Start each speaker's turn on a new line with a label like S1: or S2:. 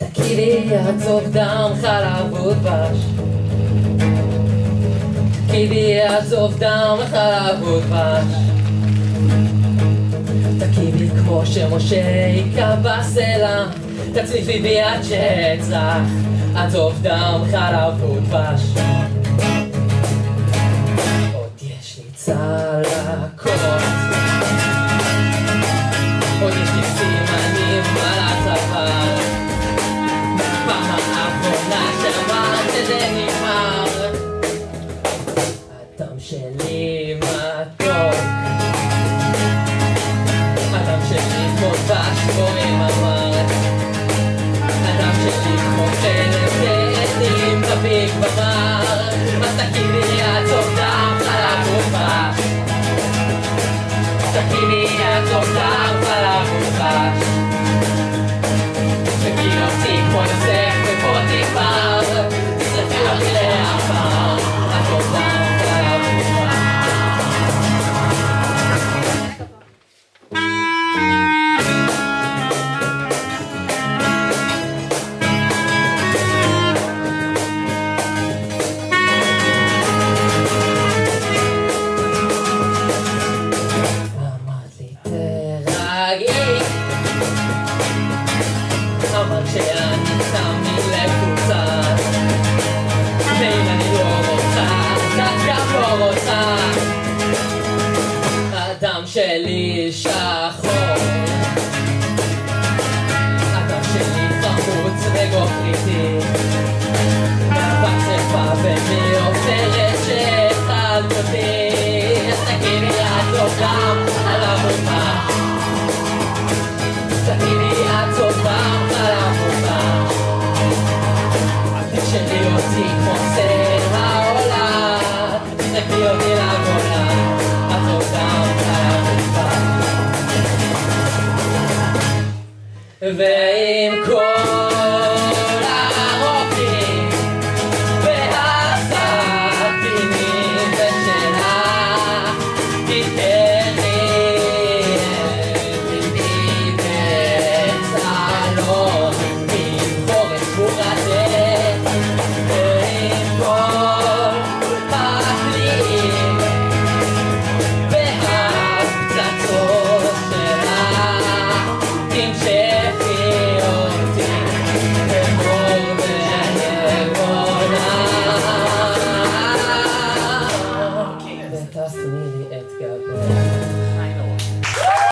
S1: תגידי עצוב דם חלב ודבש, תגידי עצוב דם חלב ודבש, תגידי כמו שמשה היכה בסלע, תצליפי בי עד שאצלח עצוב דם חלב ודבש. עוד יש לי צלקות, עוד יש לי סימנים על הצוואר, פעם האחרונה שאמרת שזה נגמר. הדם שלי מתוק, הדם שלי כמו דבש בוהים אמר, הדם שלי כמו חלב תאנים דביק במר. אז תגידי עצוב דם חלב ודבש, תגידי עצוב דם חלב ודבש, תגידי אותי כמו יוסף ובוא תגמר, תסלחי אותי לעבר, עצוב דם חלב ודבש. אמרת שאני תמיד לקבוצה, ואם אני לא רוצה, את גם לא רוצה. הדם שלי שחור, הדם שלי חמוץ וגופריתי, בצפה ומיוחדת שהחלת אותי. אז תגידי עצוב דם חלב ודבש, תגידי עצוב דם חלב ודבש, את שלי אותי כמו סלע העולה, תסתכלי אותי לגולה, עצוב דם חלב ודבש. ועם כל